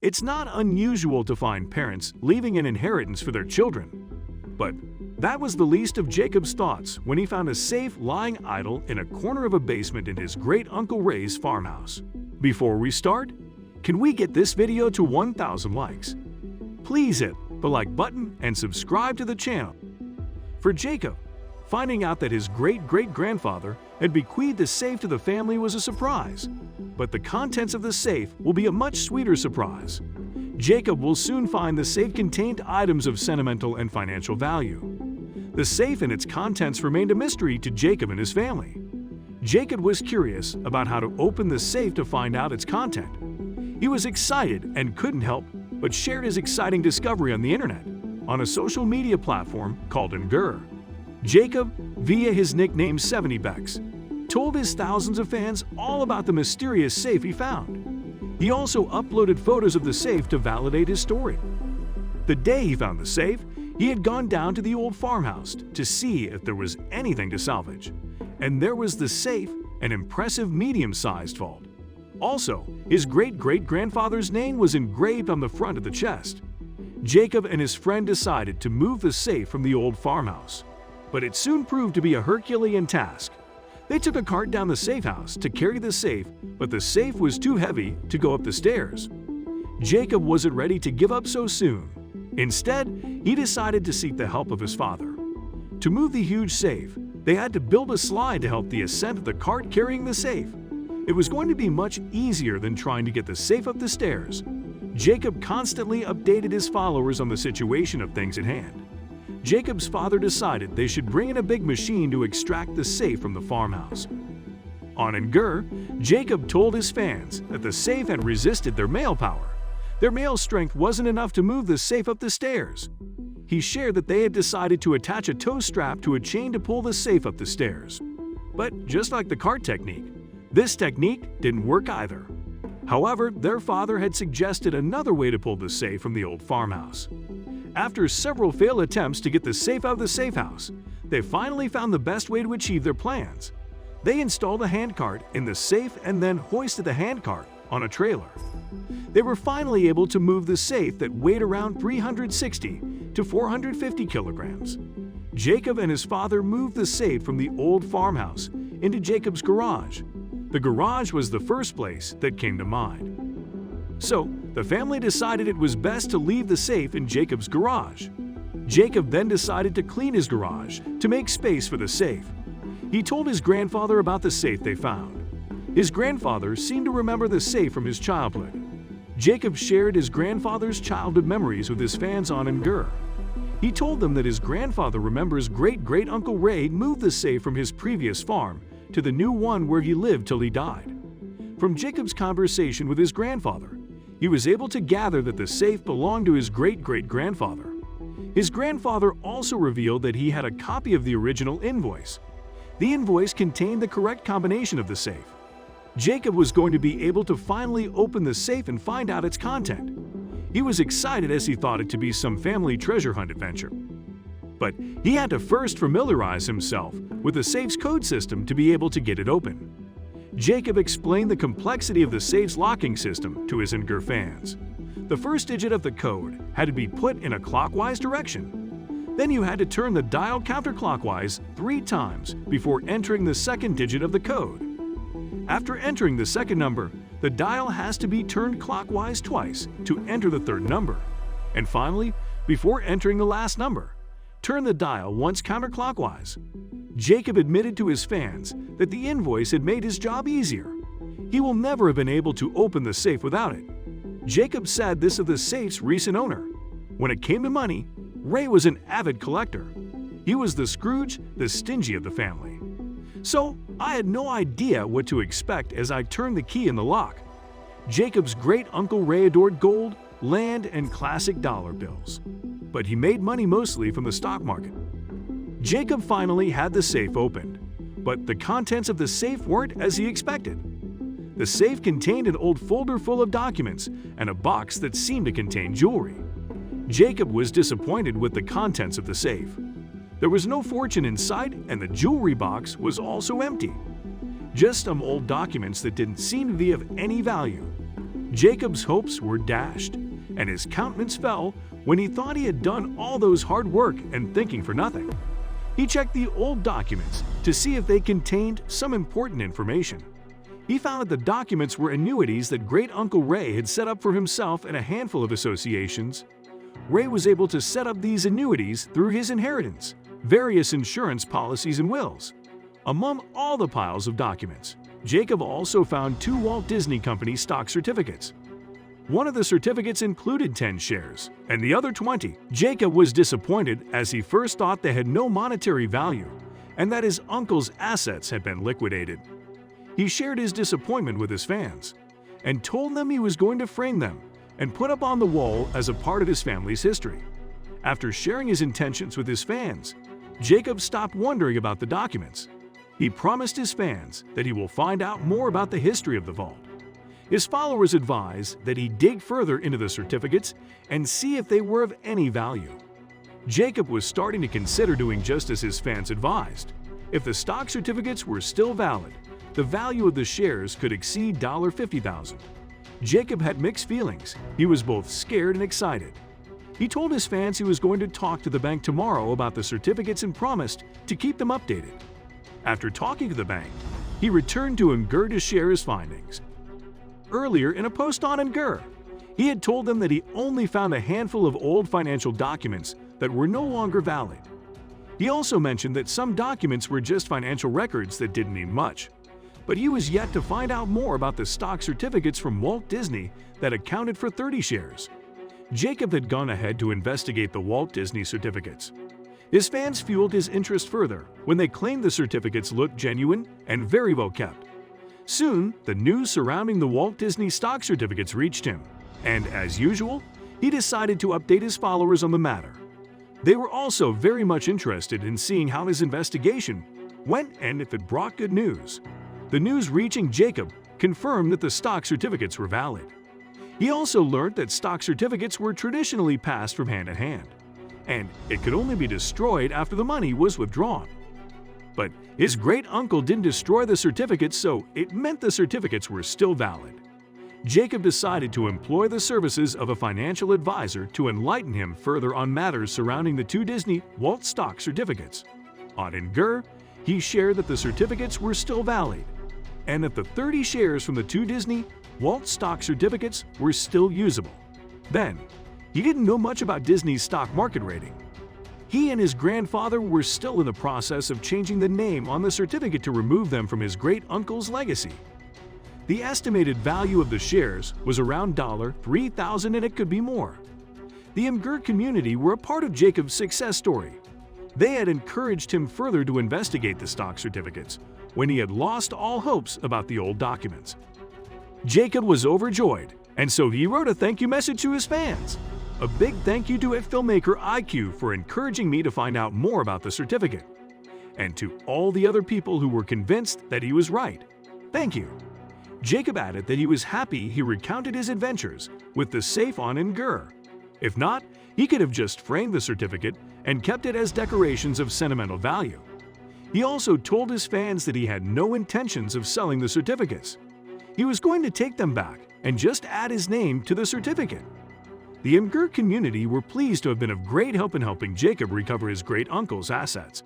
It's not unusual to find parents leaving an inheritance for their children. But that was the least of Jacob's thoughts when he found a safe lying idle in a corner of a basement in his great-uncle Ray's farmhouse. Before we start, can we get this video to 1,000 likes? Please hit the like button and subscribe to the channel. For Jacob, finding out that his great-great-grandfather had bequeathed the safe to the family was a surprise, but the contents of the safe will be a much sweeter surprise. Jacob will soon find the safe contained items of sentimental and financial value. The safe and its contents remained a mystery to Jacob and his family. Jacob was curious about how to open the safe to find out its content. He was excited and couldn't help but shared his exciting discovery on the internet, on a social media platform called Imgur. Jacob, via his nickname 70bex, told his thousands of fans all about the mysterious safe he found. He also uploaded photos of the safe to validate his story. The day he found the safe, he had gone down to the old farmhouse to see if there was anything to salvage. And there was the safe, an impressive medium-sized vault. Also, his great-great-grandfather's name was engraved on the front of the chest. Jacob and his friend decided to move the safe from the old farmhouse. But it soon proved to be a Herculean task. They took a cart down the safe house to carry the safe, but the safe was too heavy to go up the stairs. Jacob wasn't ready to give up so soon. Instead, he decided to seek the help of his father. To move the huge safe, they had to build a slide to help the ascent of the cart carrying the safe. It was going to be much easier than trying to get the safe up the stairs. Jacob constantly updated his followers on the situation of things at hand. Jacob's father decided they should bring in a big machine to extract the safe from the farmhouse. On Imgur, Jacob told his fans that the safe had resisted their male power. Their male strength wasn't enough to move the safe up the stairs. He shared that they had decided to attach a tow strap to a chain to pull the safe up the stairs. But just like the cart technique, this technique didn't work either. However, their father had suggested another way to pull the safe from the old farmhouse. After several failed attempts to get the safe out of the safe house, they finally found the best way to achieve their plans. They installed a handcart in the safe and then hoisted the handcart on a trailer. They were finally able to move the safe that weighed around 360 to 450 kilograms. Jacob and his father moved the safe from the old farmhouse into Jacob's garage. The garage was the first place that came to mind. So, the family decided it was best to leave the safe in Jacob's garage. Jacob then decided to clean his garage to make space for the safe. He told his grandfather about the safe they found. His grandfather seemed to remember the safe from his childhood. Jacob shared his grandfather's childhood memories with his fans on Imgur. He told them that his grandfather remembers great-great-uncle Ray moved the safe from his previous farm to the new one where he lived till he died. From Jacob's conversation with his grandfather, he was able to gather that the safe belonged to his great-great-grandfather. His grandfather also revealed that he had a copy of the original invoice. The invoice contained the correct combination of the safe. Jacob was going to be able to finally open the safe and find out its content. He was excited as he thought it to be some family treasure hunt adventure. But he had to first familiarize himself with the safe's code system to be able to get it open. Jacob explained the complexity of the safe's locking system to his Imgur fans. The first digit of the code had to be put in a clockwise direction. Then you had to turn the dial counterclockwise 3 times before entering the second digit of the code. After entering the second number, the dial has to be turned clockwise twice to enter the third number. And finally, before entering the last number, turn the dial once counterclockwise. Jacob admitted to his fans that the invoice had made his job easier. He will never have been able to open the safe without it. Jacob said this of the safe's recent owner. When it came to money, Ray was an avid collector. He was the Scrooge, the stingy of the family. So, I had no idea what to expect as I turned the key in the lock. Jacob's great-uncle Ray adored gold, land, and classic dollar bills. But he made money mostly from the stock market. Jacob finally had the safe opened, but the contents of the safe weren't as he expected. The safe contained an old folder full of documents and a box that seemed to contain jewelry. Jacob was disappointed with the contents of the safe. There was no fortune inside, and the jewelry box was also empty. Just some old documents that didn't seem to be of any value. Jacob's hopes were dashed, and his countenance fell when he thought he had done all those hard work and thinking for nothing. He checked the old documents to see if they contained some important information. He found that the documents were annuities that Great Uncle Ray had set up for himself and a handful of associations. Ray was able to set up these annuities through his inheritance, various insurance policies and wills. Among all the piles of documents, Jacob also found 2 Walt Disney Company stock certificates. One of the certificates included 10 shares, and the other 20. Jacob was disappointed as he first thought they had no monetary value and that his uncle's assets had been liquidated. He shared his disappointment with his fans and told them he was going to frame them and put up on the wall as a part of his family's history. After sharing his intentions with his fans, Jacob stopped wondering about the documents. He promised his fans that he will find out more about the history of the vault. His followers advised that he dig further into the certificates and see if they were of any value. Jacob was starting to consider doing just as his fans advised. If the stock certificates were still valid, the value of the shares could exceed $50,000. Jacob had mixed feelings. He was both scared and excited. He told his fans he was going to talk to the bank tomorrow about the certificates and promised to keep them updated. After talking to the bank, he returned to Imgur to share his findings. Earlier, in a post on Imgur, he had told them that he only found a handful of old financial documents that were no longer valid. He also mentioned that some documents were just financial records that didn't mean much, but he was yet to find out more about the stock certificates from Walt Disney that accounted for 30 shares. Jacob had gone ahead to investigate the Walt Disney certificates. His fans fueled his interest further when they claimed the certificates looked genuine and very well kept. Soon, the news surrounding the Walt Disney stock certificates reached him, and as usual, he decided to update his followers on the matter. They were also very much interested in seeing how his investigation went and if it brought good news. The news reaching Jacob confirmed that the stock certificates were valid. He also learned that stock certificates were traditionally passed from hand to hand, and it could only be destroyed after the money was withdrawn. But his great-uncle didn't destroy the certificates, so it meant the certificates were still valid. Jacob decided to employ the services of a financial advisor to enlighten him further on matters surrounding the 2 Disney Walt stock certificates. On Imgur, he shared that the certificates were still valid, and that the 30 shares from the 2 Disney Walt stock certificates were still usable. Then, he didn't know much about Disney's stock market rating. He and his grandfather were still in the process of changing the name on the certificate to remove them from his great-uncle's legacy. The estimated value of the shares was around $3,000, and it could be more. The Imgur community were a part of Jacob's success story. They had encouraged him further to investigate the stock certificates when he had lost all hopes about the old documents. Jacob was overjoyed, and so he wrote a thank you message to his fans. A big thank you to filmmaker IQ for encouraging me to find out more about the certificate, and to all the other people who were convinced that he was right. Thank you. Jacob added that he was happy he recounted his adventures with the safe on Imgur. If not, he could have just framed the certificate and kept it as decorations of sentimental value. He also told his fans that he had no intentions of selling the certificates. He was going to take them back and just add his name to the certificate. The Imgur community were pleased to have been of great help in helping Jacob recover his great-uncle's assets.